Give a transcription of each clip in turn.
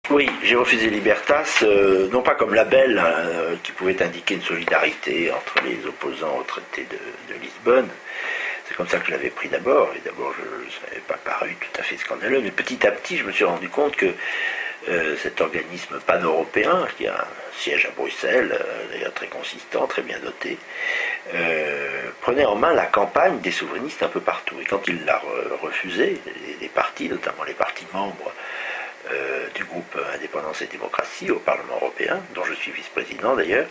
Oui, j'ai refusé Libertas, non pas comme label qui pouvait indiquer une solidarité entre les opposants au traité de Lisbonne. C'est comme ça que je l'avais pris d'abord, et d'abord ça n'avait pas paru tout à fait scandaleux, mais petit à petit je me suis rendu compte que cet organisme pan-européen, qui a un siège à Bruxelles, d'ailleurs très consistant, très bien doté, prenait en main la campagne des souverainistes un peu partout. Et quand il l'a refusé, les partis, notamment les partis membres du groupe Indépendance et Démocratie au Parlement européen, dont je suis vice-président d'ailleurs,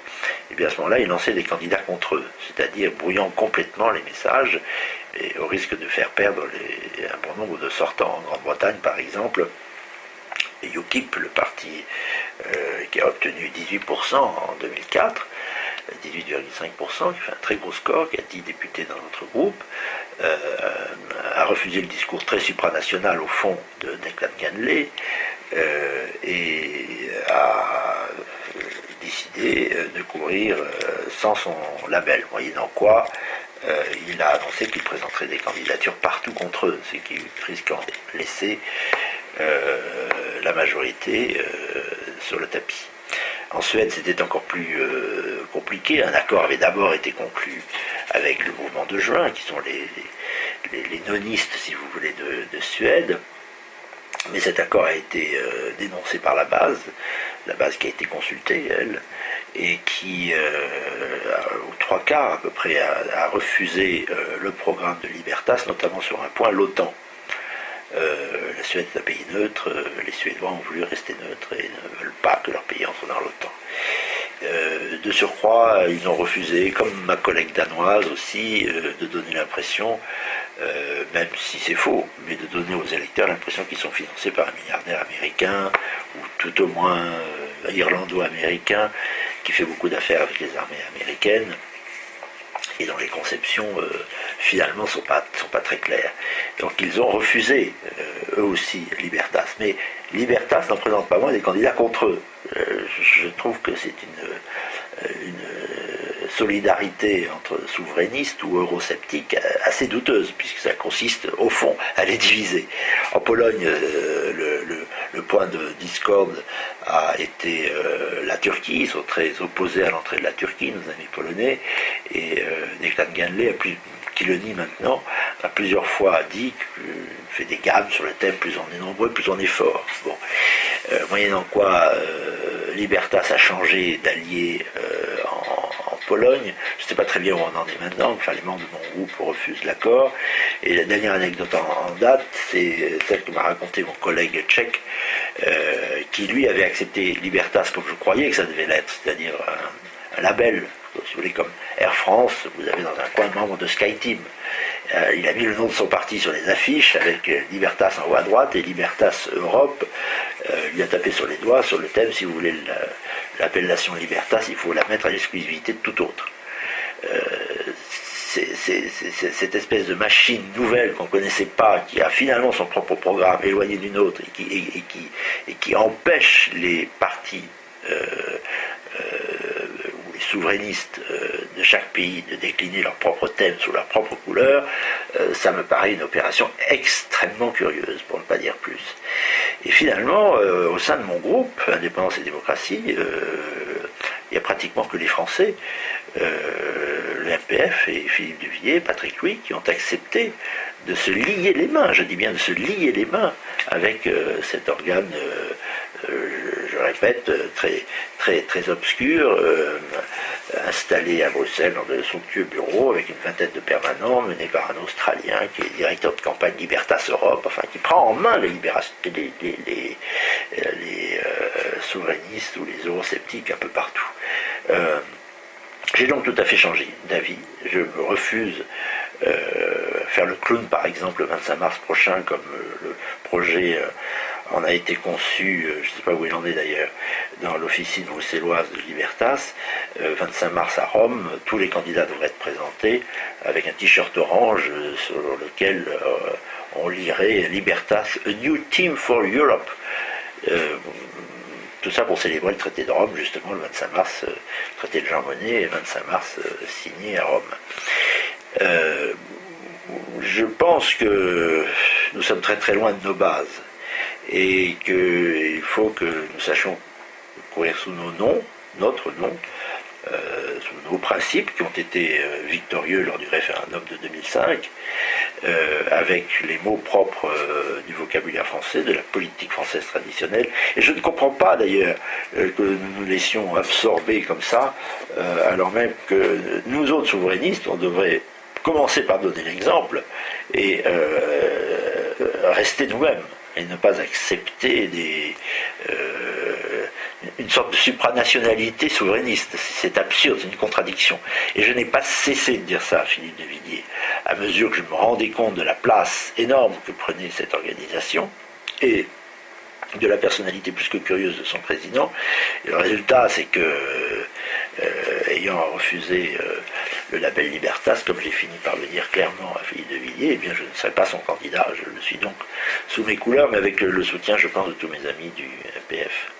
et bien à ce moment-là, il lançait des candidats contre eux, c'est-à-dire brouillant complètement les messages, et au risque de faire perdre un bon nombre de sortants. En Grande-Bretagne, par exemple, UKIP, le parti qui a obtenu 18% en 2004, 18,5%, qui fait un très gros score, qui a 10 députés dans notre groupe, a refusé le discours très supranational au fond de Declan Ganley et a décidé de courir sans son label, moyennant quoi il a annoncé qu'il présenterait des candidatures partout contre eux, ce qui risquant de laisser la majorité sur le tapis. En Suède, c'était encore plus compliqué. Un accord avait d'abord été conclu avec le mouvement de juin, qui sont les nonistes, si vous voulez, de Suède. Mais cet accord a été dénoncé par la base qui a été consultée, elle, et qui, aux trois quarts à peu près, a refusé le programme de Libertas, notamment sur un point, l'OTAN. La Suède est un pays neutre, les Suédois ont voulu rester neutres et ne veulent pas que leur pays entre dans l'OTAN. De surcroît, ils ont refusé, comme ma collègue danoise aussi, de donner l'impression, même si c'est faux, mais de donner aux électeurs l'impression qu'ils sont financés par un milliardaire américain, ou tout au moins irlando-américain, qui fait beaucoup d'affaires avec les armées américaines, et dont les conceptions finalement sont pas très claires. Donc ils ont refusé eux aussi Libertas, mais Libertas n'en présente pas moins des candidats contre eux. Je trouve que c'est une solidarité entre souverainistes ou eurosceptiques assez douteuse, puisque ça consiste au fond à les diviser. En Pologne, le point de discorde a été la Turquie. Ils sont très opposés à l'entrée de la Turquie, nos amis polonais, et Declan Ganley, qui le nie maintenant, a plusieurs fois dit, fait des gammes sur le thème, plus on est nombreux, plus on est fort. Bon. Moyennant quoi, Libertas a changé d'allié en Pologne. Je ne sais pas très bien où on en est maintenant, enfin les membres de mon groupe refusent l'accord. Et la dernière anecdote en date, c'est celle que m'a raconté mon collègue tchèque, qui lui avait accepté Libertas comme je croyais que ça devait l'être, c'est-à-dire un label, si vous voulez, comme Air France, vous avez dans un coin membre de SkyTeam. Il a mis le nom de son parti sur les affiches avec Libertas en haut à droite et Libertas Europe. Il a tapé sur les doigts sur le thème, si vous voulez l'appellation Libertas, il faut la mettre à l'exclusivité de tout autre. Cette espèce de machine nouvelle qu'on ne connaissait pas, qui a finalement son propre programme éloigné d'une autre et qui empêche les partis ou les souverainistes de chaque pays de décliner leur propre thème sous leur propre couleur, ça me paraît une opération extrêmement curieuse, pour ne pas dire plus. Et finalement, au sein de mon groupe, Indépendance et Démocratie, il n'y a pratiquement que les Français, le MPF et Philippe Duvillier, Patrick Louis, qui ont accepté de se lier les mains, je dis bien de se lier les mains avec cet organe, je répète, très obscur, installé à Bruxelles dans de somptueux bureaux avec une vingtaine de permanents menés par un Australien qui est directeur de campagne Libertas Europe, enfin qui prend en main les souverainistes ou les eurosceptiques un peu partout. J'ai donc tout à fait changé d'avis. Je me refuse faire le clown, par exemple, le 25 mars prochain, comme le projet en a été conçu, je ne sais pas où il en est d'ailleurs, dans l'officine bruxelloise de Libertas. 25 mars à Rome, tous les candidats devraient être présentés avec un t-shirt orange sur lequel on lirait Libertas, A New Team for Europe. Tout ça pour célébrer le traité de Rome, justement, le 25 mars, le traité de Jean Monnet, et 25 mars signé à Rome. Je pense que nous sommes très très loin de nos bases. et qu'il faut que nous sachions courir sous nos noms, notre nom, sous nos principes qui ont été victorieux lors du référendum de 2005, avec les mots propres du vocabulaire français, de la politique française traditionnelle. Et je ne comprends pas d'ailleurs que nous nous laissions absorber comme ça, alors même que nous autres souverainistes, on devrait commencer par donner l'exemple et rester nous-mêmes et ne pas accepter une sorte de supranationalité souverainiste. C'est absurde, c'est une contradiction. Et je n'ai pas cessé de dire ça à Philippe de Villiers, à mesure que je me rendais compte de la place énorme que prenait cette organisation, et de la personnalité plus que curieuse de son président. Et le résultat, c'est que, ayant refusé le label Libertas, comme j'ai fini par le dire clairement à Philippe de Villiers, eh bien je ne serai pas son candidat. Je le suis donc sous mes couleurs, mais avec le soutien, je pense, de tous mes amis du MPF.